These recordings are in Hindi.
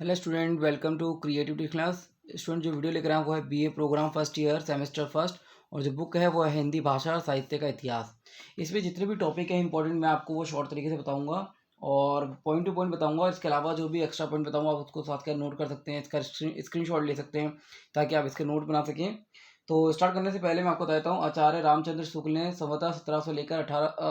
Hello student, welcome to creativity class. Student, जो वीडियो लेकर आया वो है BA programme first year semester first, और जो बुक है वो है हिंदी भाषा और साहित्य का इतिहास। इसमें जितने भी टॉपिक हैं इंपॉर्टेंट मैं आपको वो शॉर्ट तरीके से बताऊंगा और पॉइंट टू पॉइंट बताऊंगा। इसके अलावा जो भी एक्स्ट्रा पॉइंट बताऊंगा आप उसको साथ कर नोट कर सकते हैं, इसका स्क्रीनशॉट ले सकते हैं ताकि आप इसके नोट बना सकें। तो स्टार्ट करने से पहले मैं आपको बताता हूँ, आचार्य रामचंद्र शुक्ल ने संवतः 1700 लेकर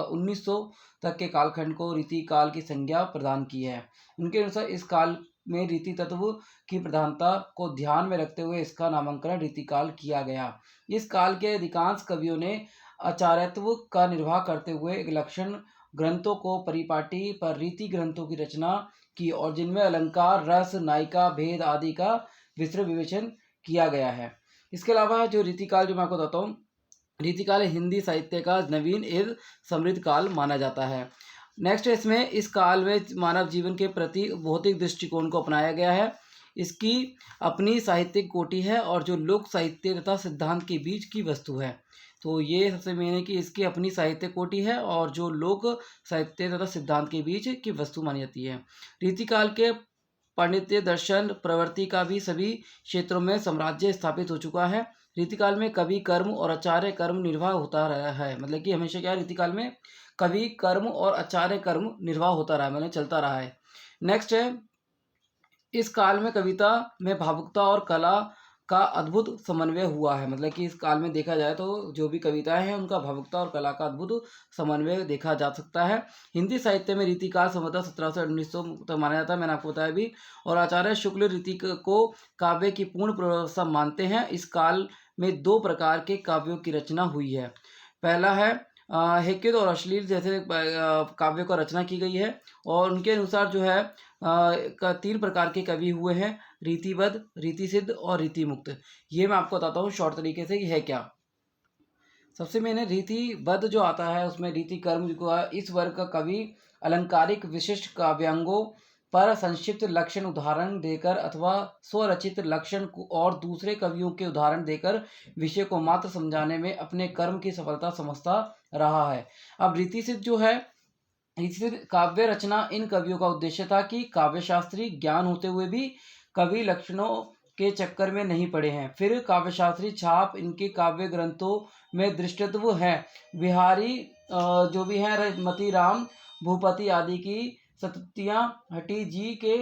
1900 तक के कालखंड को रीति काल की संज्ञा प्रदान की है। उनके अनुसार इस काल में रीति तत्व की प्रधानता को ध्यान में रखते हुए इसका नामकरण रीतिकाल किया गया। इस काल के अधिकांश कवियों ने आचार्यत्व का निर्वाह करते हुए एक लक्षण ग्रंथों को परिपाटी पर रीति ग्रंथों की रचना की, और जिनमें अलंकार, रस, नायिका, भेद आदि का विस्तृत विवेचन किया गया है। इसके अलावा जो रीतिकाल जो मैं आपको बताता हूँ, रीतिकाल हिंदी साहित्य का नवीन एवं समृद्ध काल माना जाता है। नेक्स्ट इसमें इस काल में मानव जीवन के प्रति भौतिक दृष्टिकोण को अपनाया गया है। इसकी अपनी साहित्यिक कोटि है और जो लोक साहित्य तथा सिद्धांत के बीच की वस्तु है। तो ये सबसे मेन है कि इसकी अपनी साहित्य कोटि है और जो लोक साहित्य तथा सिद्धांत के बीच की वस्तु मानी जाती है। रीतिकाल के पांडित्य, दर्शन, प्रवृत्ति का भी सभी क्षेत्रों में साम्राज्य स्थापित हो चुका है। रीतिकाल में कवि कर्म और आचार्य कर्म निर्वाह होता रहा है। मतलब कि हमेशा क्या है, रीतिकाल में कवि कर्म और आचार्य कर्म निर्वाह होता रहा है, मतलब चलता रहा है। नेक्स्ट है, इस काल में कविता में भावुकता और कला का अद्भुत समन्वय हुआ है। मतलब कि इस काल में देखा जाए तो जो भी कविताएं हैं उनका भावुकता और कला का अद्भुत समन्वय देखा जा सकता है। हिंदी साहित्य में रीतिकाल संवतः 1700 से 1900 तक माना जाता है, मैंने आपको बताया भी। और आचार्य शुक्ल रीति को काव्य की पूर्ण प्रवस्था मानते हैं। इस काल में दो प्रकार के काव्यों की रचना हुई है। पहला है हेक्यद और अश्लील जैसे काव्यों का रचना की गई है, और उनके अनुसार जो है का 3 प्रकार के कवि हुए हैं, रीतिबद्ध, रीतिसिद्ध और रीतिमुक्त। ये मैं आपको बताता हूँ शॉर्ट तरीके से कि है क्या। सबसे मैंने रीतिबद्ध जो आता है उसमें रीति कर्म को इस वर्ग का कवि अलंकारिक विशिष्ट काव्यांगों पर संक्षिप्त लक्षण उदाहरण देकर अथवा स्वरचित लक्षण और दूसरे कवियों के उदाहरण देकर विषय को मात्र समझाने में अपने कर्म की सफलता समझता रहा है। अब रीतिसिद्ध जो है, रीतिसिद्ध काव्य रचना इन कवियों का उद्देश्य था कि काव्यशास्त्री ज्ञान होते हुए भी कवि लक्षणों के चक्कर में नहीं पड़े हैं। फिर काव्यशास्त्री छाप इनके काव्य ग्रंथों में दृष्टित्व है। बिहारी जो भी हैं मती राम, भूपति आदि की सतुतियाँ हटी जी के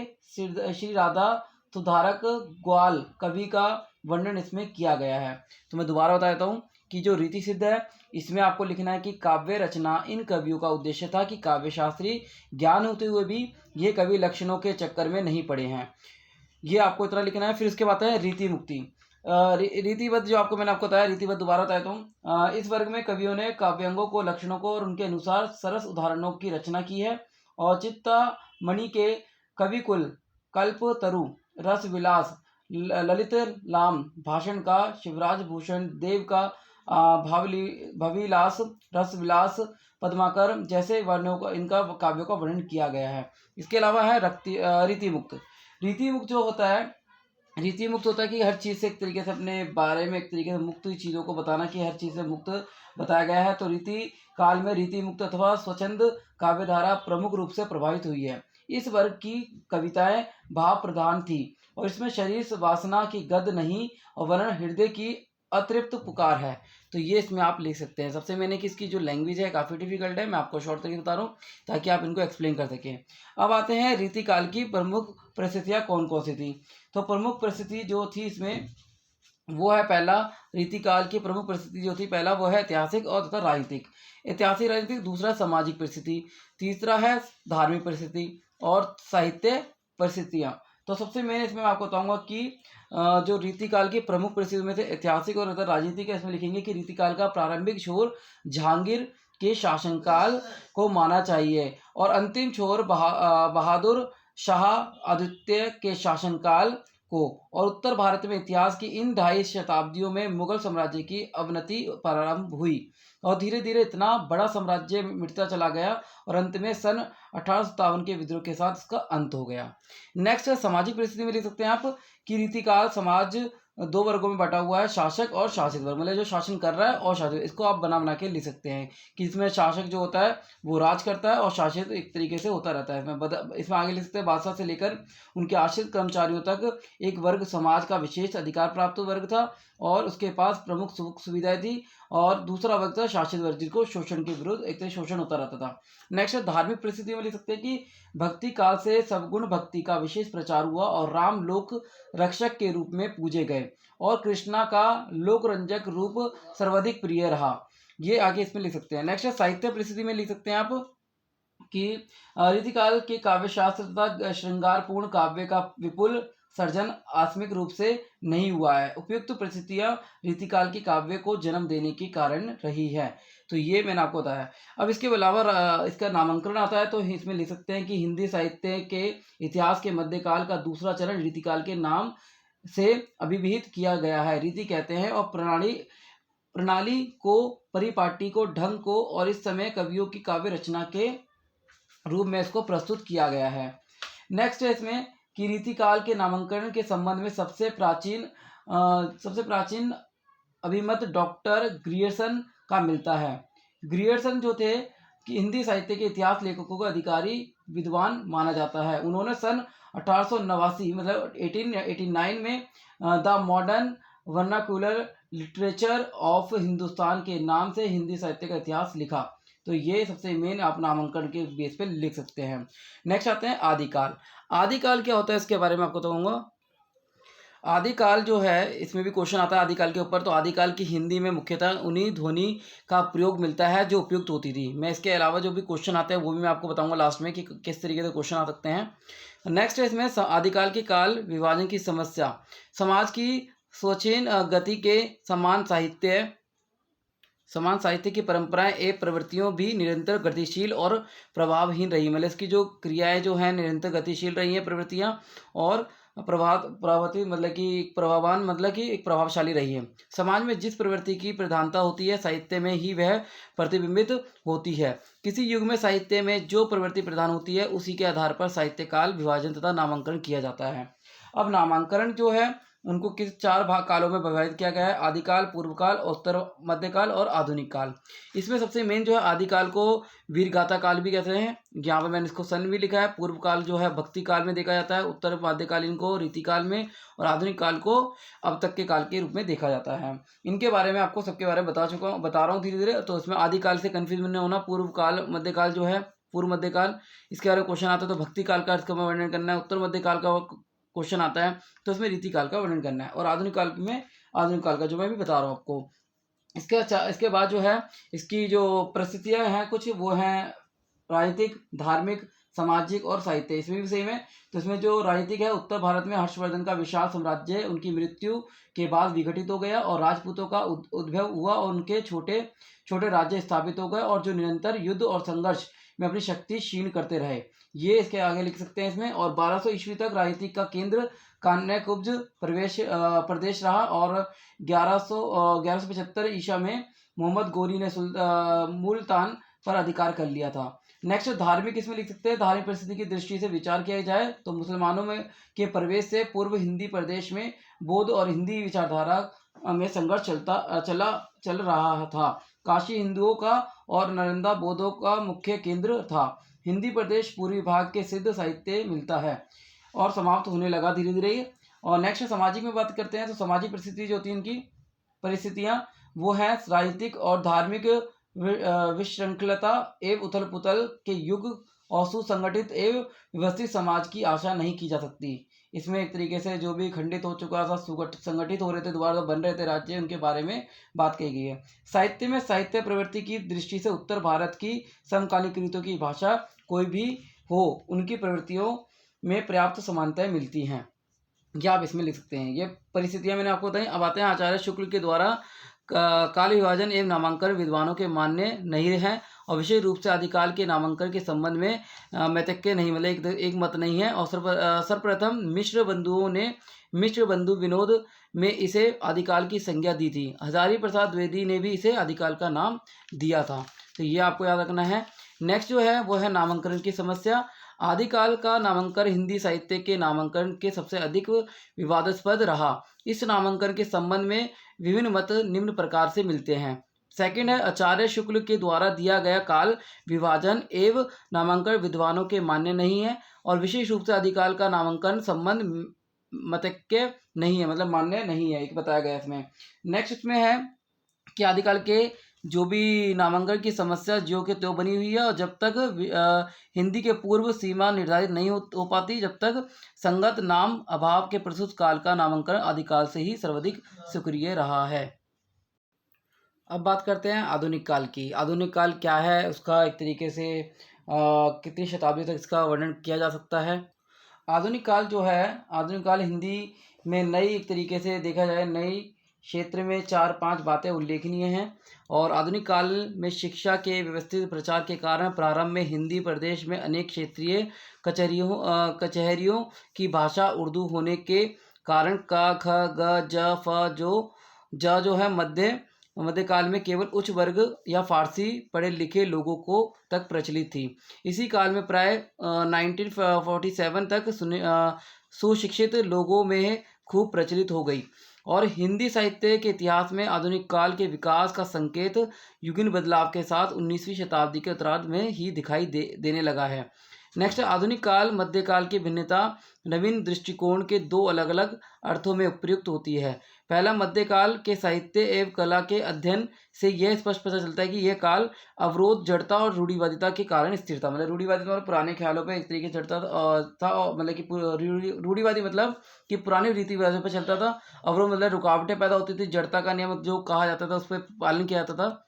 श्री राधा सुधारक ग्वाल कवि का वर्णन इसमें किया गया है। तो मैं दोबारा बता देता हूँ कि जो रीति सिद्ध है इसमें आपको लिखना है कि काव्य रचना इन कवियों का उद्देश्य था कि काव्यशास्त्री ज्ञान होते हुए भी ये कवि लक्षणों के चक्कर में नहीं पड़े हैं। ये आपको इतना लिखना है। फिर इसके बाद है रीति मुक्ति। रीतिबद्ध जो आपको मैंने आपको बताया, रीतिबद्ध दोबारा बताया हूँ। इस वर्ग में कवियों ने काव्यांगों को, लक्षणों को और उनके अनुसार सरस उदाहरणों की रचना की है। और चित्ता मणि के कविकुल, कल्प तरु, रस विलास, ललित लाम, भाषण का, शिवराज भूषण देव का भविलास, रस विलास, पद्माकर जैसे वर्णों का इनका काव्यों का वर्णन किया गया है। इसके अलावा है रीति मुक्त। रीति मुक्त जो होता है, रीति मुक्त होता है कि हर चीज़ से एक तरीके से अपने बारे में एक तरीके से मुक्त चीज़ों को बताना कि हर चीज़ से मुक्त बताया गया है। तो रीति काल में रीति मुक्त अथवा स्वच्छंद काव्यधारा प्रमुख रूप से प्रभावित हुई है। इस वर्ग की कविताएं भाव प्रधान थी और इसमें शरीर वासना की गद नहीं और वर्ण हृदय की अतृप्त पुकार है। तो ये इसमें आप लिख सकते हैं। सबसे मैंने कि इसकी जो लैंग्वेज है काफ़ी डिफिकल्ट है, मैं आपको शॉर्ट तरीके बता रहा हूँ ताकि आप इनको एक्सप्लेन कर सकें। अब आते हैं रीतिकाल की प्रमुख परिस्थितियाँ कौन कौन सी थी। तो प्रमुख परिस्थिति जो थी इसमें वो है, पहला रीतिकाल की प्रमुख परिस्थिति जो थी, पहला वो है ऐतिहासिक और तथा राजनीतिक। ऐतिहासिक राजनीतिक, दूसरा सामाजिक परिस्थिति, तीसरा है धार्मिक परिस्थिति और साहित्य परिस्थितियाँ। तो सबसे मेन इसमें मैं आपको बताऊंगा कि जो रीतिकाल की प्रमुख परिस्थितियों में से ऐतिहासिक और तथा राजनीतिक है। इसमें लिखेंगे कि रीतिकाल का प्रारंभिक छोर जहांगीर के शासनकाल को माना चाहिए और अंतिम छोर बहादुर शाह आदित्य के शासनकाल को। और उत्तर भारत में इतिहास की इन 2.5 शताब्दियों में मुगल साम्राज्य की अवनति प्रारंभ हुई और धीरे धीरे इतना बड़ा साम्राज्य मिटता चला गया और अंत में सन 1857 के विद्रोह के साथ इसका अंत हो गया। नेक्स्ट है सामाजिक परिस्थिति में लिख सकते हैं आप कि रीतिकाल समाज दो वर्गों में बटा हुआ है, शासक और शासित वर्ग। मतलब जो शासन कर रहा है और शासित, इसको आप बना बना के लिख सकते हैं कि इसमें शासक जो होता है वो राज करता है और शासित एक तरीके से होता रहता है। इसमें आगे लिख सकते हैं बादशाह से लेकर उनके आश्रित कर्मचारियों तक एक वर्ग समाज का विशेष अधिकार प्राप्त वर्ग था और उसके पास प्रमुख सुख सुविधाएं थी, और दूसरा वर्ग था शासित वर्ग जिसको शोषण के विरुद्ध एक तरह शोषण होता रहता था। नेक्स्ट धार्मिक परिस्थितियों में लिख सकते हैं कि भक्ति काल से सवगुण भक्ति का विशेष प्रचार हुआ और राम लोक रक्षक के रूप में पूजे गए और कृष्णा का लोक रंजक रूप सर्वाधिक प्रिय रहा। ये आगे इसमें लिख सकते हैं। नेक्स्ट साहित्य परिस्थिति में लिख सकते हैं आप कि रीतिकाल के काव्य शास्त्र तथा श्रृंगारपूर्ण काव्य का विपुल सर्जन आत्मिक रूप से नहीं हुआ है। उपयुक्त परिस्थितियां रीतिकाल के काव्य को जन्म देने के कारण रही है। तो ये मैंने आपको बताया। अब इसके अलावा इसका नामांकन आता है, तो इसमें लिख सकते हैं कि हिंदी साहित्य के इतिहास के मध्यकाल का दूसरा चरण रीतिकाल के नाम से अभिहित किया गया है। रीति कहते हैं और प्रणाली को, परिपाटी को, ढंग को, और इस समय कवियों की काव्य रचना के रूप में इसको प्रस्तुत किया गया है। नेक्स्ट है इसमें कि रीतिकाल के नामांकन के संबंध में सबसे प्राचीन अभिमत डॉक्टर ग्रियर्सन का मिलता है। ग्रियर्सन जो थे कि हिंदी साहित्य के इतिहास लेखकों को अधिकारी विद्वान माना जाता है। उन्होंने सन 1889 मतलब 1889 में the modern vernacular literature of Hindustan के नाम से हिंदी साहित्य का इतिहास लिखा। तो ये सबसे मेन आप नामांकन के बेस पे लिख सकते हैं। नेक्स्ट आते हैं आदिकाल। आदिकाल क्या होता है इसके बारे में आपको बताऊंगा। आदिकाल जो है इसमें भी क्वेश्चन आता है आदिकाल के ऊपर। तो आदिकाल की हिंदी में मुख्यतः उन्हीं ध्वनि का प्रयोग मिलता है जो उपयुक्त होती थी। मैं इसके अलावा जो भी क्वेश्चन आते हैं वो भी मैं आपको बताऊंगा लास्ट में कि किस तरीके से क्वेश्चन आ सकते हैं। नेक्स्ट है इसमें आदिकाल की काल विभाजन की समस्या। समाज की स्वच्छीन गति के समान साहित्य की परंपराएं एवं प्रवृत्तियों भी निरंतर गतिशील और प्रभावहीन रही। मतलब इसकी जो क्रियाएं जो हैं निरंतर गतिशील रही हैं प्रवृत्तियां, और प्रभावती मतलब कि प्रभावान मतलब कि एक प्रभावशाली रही है। समाज में जिस प्रवृत्ति की प्रधानता होती है साहित्य में ही वह प्रतिबिंबित होती है। किसी युग में साहित्य में जो प्रवृत्ति प्रधान होती है उसी के आधार पर साहित्य काल विभाजन तथा नामांकन किया जाता है। अब नामांकन जो है उनको किस 4 भाग कालों में विभाजित किया गया है। आदिकाल, पूर्व काल, उत्तर मध्यकाल और आधुनिक काल। इसमें सबसे मेन जो है आदिकाल को वीरगाथा काल भी कहते हैं। यहाँ पर मैंने इसको सन भी लिखा है। पूर्व काल जो है भक्ति काल में देखा जाता है, उत्तर मध्यकालीन को रीतिकाल में, और आधुनिक काल को अब तक के काल के रूप में देखा जाता है। इनके बारे में आपको सबके बारे में बता रहा हूँ धीरे धीरे। तो इसमें आदिकाल से कन्फ्यूज नहीं होना। पूर्व काल, मध्यकाल जो है पूर्व मध्यकाल, इसके बारे में क्वेश्चन आता है तो भक्ति काल का इसका वर्णन करना है। उत्तर मध्यकाल का क्वेश्चन आता है तो इसमें रीतिकाल का वर्णन करना है, और आधुनिक काल में आधुनिक काल का जो मैं भी बता रहा हूँ आपको। इसके बाद जो है इसकी जो परिस्थितियां हैं कुछ वो हैं राजनीतिक, धार्मिक, सामाजिक और साहित्य। इसमें भी सेम है। तो इसमें जो राजनीतिक है, उत्तर भारत में हर्षवर्धन का विशाल साम्राज्य उनकी मृत्यु के बाद विघटित हो गया और राजपूतों का उद्भव हुआ और उनके छोटे छोटे राज्य स्थापित हो गए और जो निरंतर युद्ध और संघर्ष में अपनी शक्ति क्षीण करते रहे। ये इसके आगे लिख सकते हैं इसमें। और 1200 ईस्वी तक राजनीति का केंद्र कान्यकुब्ज प्रदेश रहा और 1175 ईसा में मोहम्मद गोरी ने मुल्तान पर अधिकार कर लिया था। नेक्स्ट धार्मिक, इसमें लिख सकते हैं धार्मिक परिस्थिति की दृष्टि से विचार किया जाए तो मुसलमानों में के प्रवेश से पूर्व हिंदी प्रदेश में बौद्ध और हिंदी विचारधारा में संघर्ष चल रहा था। काशी हिंदुओं का और नालंदा बौद्धों का मुख्य केंद्र था। हिंदी प्रदेश पूर्वी भाग के सिद्ध साहित्य मिलता है और समाप्त होने लगा धीरे धीरे। और नेक्स्ट सामाजिक में बात करते हैं तो सामाजिक परिस्थिति जो होती है इनकी परिस्थितियां वो है राजनीतिक और धार्मिक विशृंखलता एवं उथल पुथल के युग और सुसंगठित एवं व्यवस्थित समाज की आशा नहीं की जा सकती। इसमें एक तरीके से जो भी खंडित हो चुका था, संगठित हो रहे थे, दोबारा बन रहे थे राज्य, उनके बारे में बात कही गई है। साहित्य में साहित्य प्रवृत्ति की दृष्टि से उत्तर भारत की समकालीन कृतियों की भाषा कोई भी हो उनकी प्रवृत्तियों में पर्याप्त समानताएं मिलती हैं। ये आप इसमें लिख सकते हैं। ये परिस्थितियां मैंने आपको बताई। अब आते हैं आचार्य शुक्ल के द्वारा काल विभाजन एवं नामांकन विद्वानों के मान्य नहीं है और विशेष रूप से आदिकाल के नामांकन के संबंध में मैतक्य नहीं, मतलब एक मत नहीं है। और सर्वप्रथम मिश्र बंधु विनोद में इसे आदिकाल की संज्ञा दी थी। हजारी प्रसाद द्विवेदी ने भी इसे आदिकाल का नाम दिया था। तो ये आपको याद रखना है। नेक्स्ट जो है वो है नामांकन की समस्या। आदिकाल का नामांकन हिंदी साहित्य के नामांकन के सबसे अधिक विवादास्पद रहा। इस नामांकन के संबंध में विभिन्न मत निम्न प्रकार से मिलते हैं। सेकंड है, आचार्य शुक्ल के द्वारा दिया गया काल विभाजन एवं नामांकन विद्वानों के मान्य नहीं है और विशेष रूप से आदिकाल का नामांकन संबंध मतज्ञ नहीं है, मतलब मान्य नहीं है, एक बताया गया इसमें। नेक्स्ट इसमें है कि आदिकाल के जो भी नामांकन की समस्या ज्यों के त्यों बनी हुई है और जब तक हिंदी के पूर्व सीमा निर्धारित नहीं हो पाती, जब तक संगत नाम अभाव के प्रस्तुत काल का नामांकन आदिकाल से ही सर्वाधिक स्वीकार्य रहा है। अब बात करते हैं आधुनिक काल की। आधुनिक काल क्या है, उसका एक तरीके से कितनी शताब्दी तक इसका वर्णन किया जा सकता है। आधुनिक काल जो है, आधुनिक काल हिंदी में नई, एक तरीके से देखा जाए नई क्षेत्र में 4-5 बातें उल्लेखनीय हैं। और आधुनिक काल में शिक्षा के व्यवस्थित प्रचार के कारण प्रारंभ में हिंदी प्रदेश में अनेक क्षेत्रीय कचहरियों की भाषा उर्दू होने के कारण क ख ग ज फ जो है मध्यकाल में केवल उच्च वर्ग या फारसी पढ़े लिखे लोगों को तक प्रचलित थी। इसी काल में प्राय 1947 तक सुशिक्षित लोगों में खूब प्रचलित हो गई और हिंदी साहित्य के इतिहास में आधुनिक काल के विकास का संकेत युगीन बदलाव के साथ 19वीं शताब्दी के उत्तरार्ध में ही दिखाई देने लगा है। नेक्स्ट, आधुनिक काल मध्यकाल की भिन्नता नवीन दृष्टिकोण के दो अलग अलग अर्थों में प्रयुक्त होती है। पहला, मध्यकाल के साहित्य एवं कला के अध्ययन से यह स्पष्ट पता चलता है कि यह काल अवरोध, जड़ता और रूढ़िवादिता के कारण स्थिर था। मतलब रूढ़िवादिता मतलब पुराने ख्यालों पे एक तरीके से जड़ता था और मतलब कि रूढ़िवादी मतलब कि पुरानी रीति रिवाजों पर चलता था। अवरोध मतलब रुकावटें पैदा होती थी, जड़ता का नियम जो कहा जाता था उस पर पालन किया जाता था।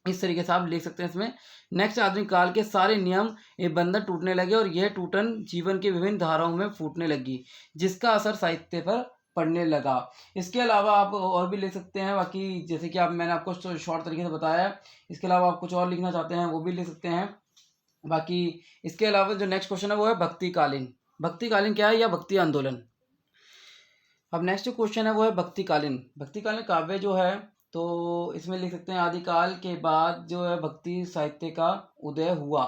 इस तरीके से आप लिख सकते हैं इसमें। नेक्स्ट, आधुनिक काल के सारे नियम ये बंधन टूटने लगे और यह टूटन जीवन के विभिन्न धाराओं में फूटने लगी, जिसका असर साहित्य पर पड़ने लगा। इसके अलावा आप और भी लिख सकते हैं, बाकी जैसे कि मैंने आपको शॉर्ट तरीके से बताया है। इसके अलावा आप कुछ और लिखना चाहते हैं वो भी लिख सकते हैं। बाकी इसके अलावा जो नेक्स्ट क्वेश्चन है वो है भक्तिकालीन। भक्तिकालीन क्या है, या भक्ति आंदोलन। अब नेक्स्ट क्वेश्चन है वो है भक्तिकालीन। भक्तिकालीन काव्य जो है, तो इसमें लिख सकते हैं आदिकाल के बाद जो है भक्ति साहित्य का उदय हुआ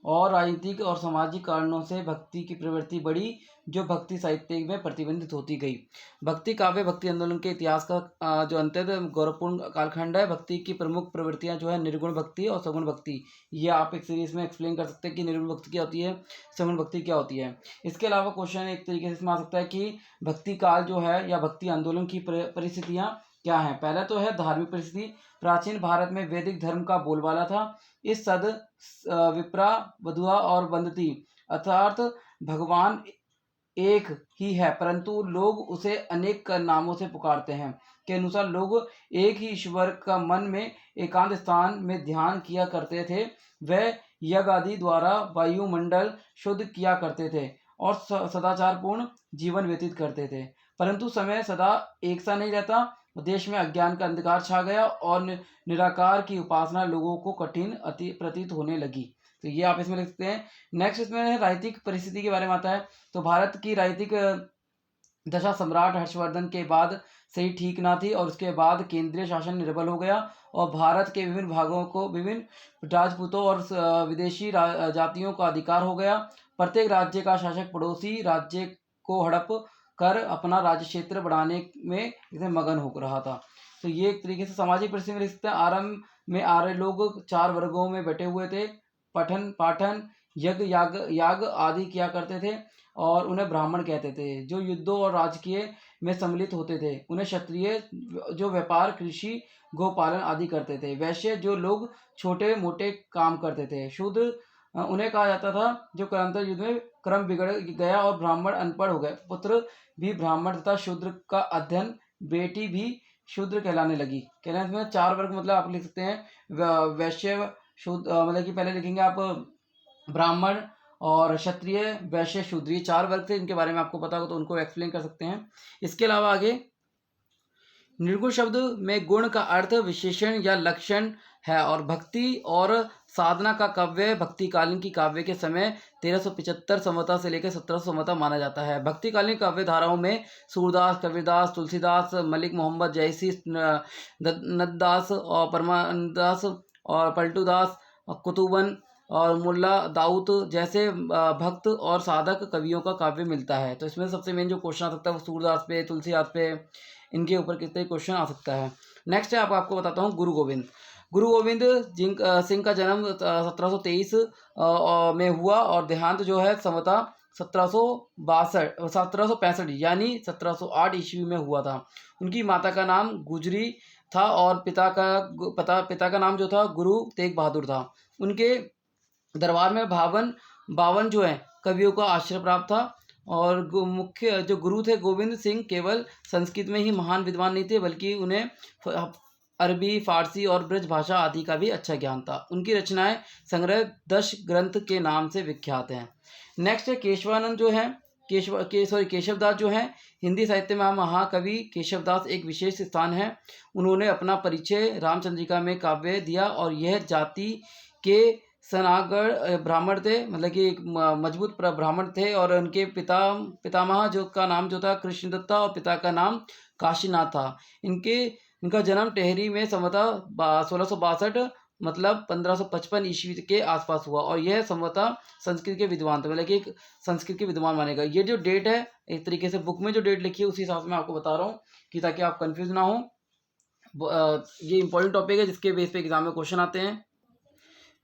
और राजनीतिक और सामाजिक कारणों से भक्ति की प्रवृत्ति बढ़ी, जो भक्ति साहित्य में प्रतिबंधित होती गई। भक्ति काव्य भक्ति आंदोलन के इतिहास का जो अत्यंत गौरवपूर्ण कालखंड है। भक्ति की प्रमुख प्रवृत्तियां जो है निर्गुण भक्ति और सगुण भक्ति। ये आप एक सीरीज में एक्सप्लेन कर सकते हैं कि निर्गुण भक्ति क्या होती है, सगुण भक्ति क्या होती है। इसके अलावा क्वेश्चन एक तरीके से इसमें आ सकता है कि भक्ति काल जो है या भक्ति आंदोलन की परिस्थितियाँ क्या है। पहला तो है धार्मिक परिस्थिति। प्राचीन भारत में वैदिक धर्म का बोलबाला था। इस सद विप्रा वधुआ और वंदती अर्थात भगवान एक ही है, परंतु लोग उसे अनेक नामों से पुकारते हैं के अनुसार लोग एक ही ईश्वर का मन में एकांत स्थान में ध्यान किया करते थे। वह यज्ञ आदि द्वारा वायुमंडल शुद्ध किया करते थे और सदाचारपूर्ण जीवन व्यतीत करते थे। परंतु समय सदा एक सा नहीं रहता। देश में अज्ञान का अंधकार छा गया और निराकार की उपासना लोगों को कठिन अति प्रतीत होने लगी। तो ये आप इसमें लिख सकते हैं। नेक्स्ट इसमें राजनीतिक परिस्थिति के बारे में आता है। तो भारत की राजनीतिक दशा सम्राट हर्षवर्धन के बाद से ही ठीक ना थी और उसके बाद केंद्रीय शासन निर्बल हो गया और भारत के विभिन्न भागों को विभिन्न राजपूतों और विदेशी जातियों का अधिकार हो गया। प्रत्येक राज्य का शासक पड़ोसी राज्य को हड़प कर अपना राज्य क्षेत्र बढ़ाने में एकदम मगन हो रहा था। तो ये एक तरीके से सामाजिक परिस्थिति में लिख सकते हैं। आरंभ में आर्य लोग 4 वर्गों में बटे हुए थे। पठन पाठन यज्ञ याग आदि किया करते थे और उन्हें ब्राह्मण कहते थे। जो युद्धों और राजकीय में सम्मिलित होते थे उन्हें क्षत्रिय, जो व्यापार कृषि गोपालन आदि करते थे। वैश्य, जो लोग छोटे मोटे काम करते थे। शूद्र उन्हें कहा जाता था जो क्रमांतर युद्ध में क्रम बिगड़ गया और ब्राह्मण अनपढ़ हो गए। पुत्र भी ब्राह्मण तथा शूद्र का अध्ययन, बेटी भी शूद्र कहलाने लगी। कहने में 4 वर्ग मतलब आप लिख सकते हैं वैश्य शूद्र, मतलब कि पहले लिखेंगे आप ब्राह्मण और क्षत्रिय वैश्य शूद्र, 4 वर्ग थे। इनके बारे में आपको पता हो तो उनको एक्सप्लेन कर सकते हैं। इसके अलावा आगे निर्गुण शब्द में गुण का अर्थ विशेषण या लक्षण है और भक्ति और साधना का काव्य भक्तिकालीन की काव्य के समय 1375 संवता से लेकर 1700 संवता माना जाता है। भक्तिकालीन काव्य धाराओं में सूरदास, कबीरदास, तुलसीदास, मलिक मोहम्मद जैसी, नददास और परमानंदास और पलटूदास, कुतुबन और मुल्ला दाऊद जैसे भक्त और साधक कवियों का काव्य मिलता है। तो इसमें सबसे मेन जो क्वेश्चन आ सकता है वो सूरदास पे, तुलसीदास पे, इनके ऊपर कितने क्वेश्चन आ सकता है। नेक्स्ट है आपको बताता हूँ गुरु गोविंद। गुरु गोविंद सिंह का जन्म 1723 में हुआ और देहांत जो है संवतः 1765 यानी 1708 ईस्वी में हुआ था। उनकी माता का नाम गुजरी था और पिता का नाम जो था गुरु तेग बहादुर था। उनके दरबार में बावन जो है कवियों का आश्रय प्राप्त था। और मुख्य जो गुरु थे गोविंद सिंह केवल संस्कृत में ही महान विद्वान नहीं थे, बल्कि उन्हें अरबी, फारसी और ब्रज भाषा आदि का भी अच्छा ज्ञान था। उनकी रचनाएं संग्रह 10 ग्रंथ के नाम से विख्यात हैं। नेक्स्ट है केशवानंद जो है केशवदास जो है हिंदी साहित्य में महाकवि केशवदास एक विशेष स्थान है। उन्होंने अपना परिचय रामचंद्रिका में काव्य दिया और यह जाति के सनागढ़ ब्राह्मण थे, मतलब कि एक मजबूत ब्राह्मण थे। और उनके पितामह जो का नाम जो था कृष्णदत्ता और पिता का नाम काशीनाथ था। इनका जन्म टेहरी में संवतः 1662 मतलब 1555 ईस्वी के आसपास हुआ और यह संवतः संस्कृत के विद्वान थे, मतलब कि एक संस्कृत के विद्वान माने गए। ये जो डेट है एक तरीके से बुक में जो डेट लिखी है उसी हिसाब से मैं आपको बता रहा हूँ कि ताकि आप कंफ्यूज ना हो। ये इंपॉर्टेंट टॉपिक है जिसके बेस पे एग्जाम में क्वेश्चन आते हैं।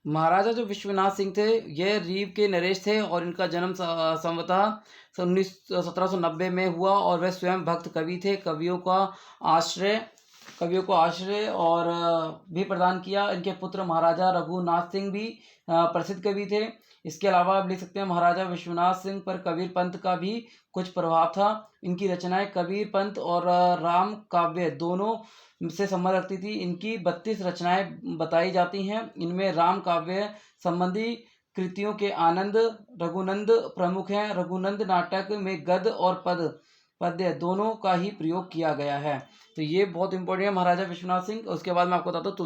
महाराजा जो विश्वनाथ सिंह थे ये रीव के नरेश थे और इनका जन्म संवतः 1790 में हुआ और वह स्वयं भक्त कवि थे। कवियों को आश्रय और भी प्रदान किया। इनके पुत्र महाराजा रघुनाथ सिंह भी प्रसिद्ध कवि थे। इसके अलावा आप लिख सकते हैं महाराजा विश्वनाथ सिंह पर कबीर पंथ का भी कुछ प्रभाव था। इनकी रचनाएं कबीर पंथ और राम काव्य दोनों से संबंध रखती थी। इनकी 32 रचनाएं बताई जाती हैं। इनमें राम काव्य संबंधी कृतियों के आनंद रघुनंद प्रमुख हैं। रघुनंद नाटक में गद और पद्य दोनों का ही प्रयोग किया गया है। तो ये बहुत इंपॉर्टेंट है महाराजा विश्वनाथ सिंह। उसके बाद मैं आपको बताता हूँ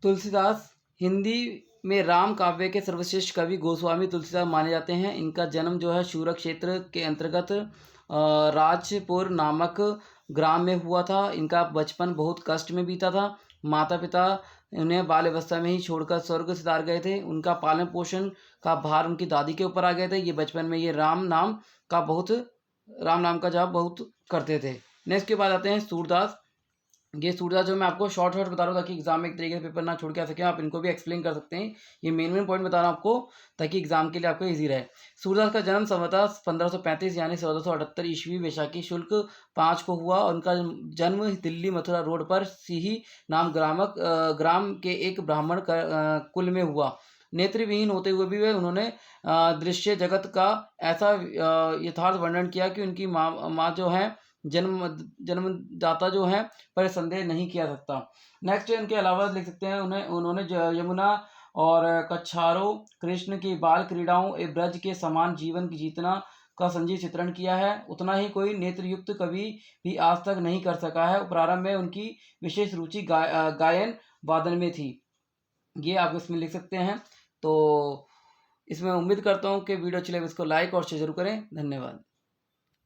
तुलसीदास हिंदी में राम काव्य के सर्वश्रेष्ठ कवि गोस्वामी तुलसीदास माने जाते हैं। इनका जन्म जो है शूरक क्षेत्र के अंतर्गत राजपुर नामक ग्राम में हुआ था। इनका बचपन बहुत कष्ट में बीता था। माता पिता उन्हें बाल अवस्था में ही छोड़कर स्वर्ग सिधार गए थे। उनका पालन पोषण का भार उनकी दादी के ऊपर आ गए थे। ये बचपन में ये राम नाम का जाप बहुत करते थे। नेक्स्ट के बाद आते हैं सूरदास। ये सूरदास जो मैं आपको शॉर्ट बता रहा हूँ ताकि एग्जाम में एक तरीके से पेपर ना छोड़ के आ सके, आप इनको भी एक्सप्लेन कर सकते हैं। ये मेन पॉइंट बता रहा हूँ आपको ताकि एग्जाम के लिए आपको इजी रहे। सूरदास का जन्म संवतः 1535 यानी 1478 ईस्वी वैशाखी शुल्क 5 को हुआ। उनका जन्म दिल्ली मथुरा रोड पर सिही नाम ग्राम के एक ब्राह्मण कुल में हुआ। नेत्रविहीन होते हुए भी उन्होंने दृश्य जगत का ऐसा यथार्थ वर्णन किया कि उनकी माँ जो है जन्मदाता जो है पर संदेह नहीं किया सकता। नेक्स्ट इनके अलावा लिख सकते हैं उन्होंने यमुना और कच्छारो कृष्ण की बाल क्रीड़ाओं ब्रज के समान जीवन की जीतना का संजीव चित्रण किया है। उतना ही कोई नेत्रयुक्त कवि भी आज तक नहीं कर सका है। प्रारंभ में उनकी विशेष रुचि गायन वादन में थी। ये आप इसमें लिख सकते हैं। तो इसमें उम्मीद करता हूँ कि वीडियो अच्छी लगे इसको लाइक और शेयर जरूर करें। धन्यवाद।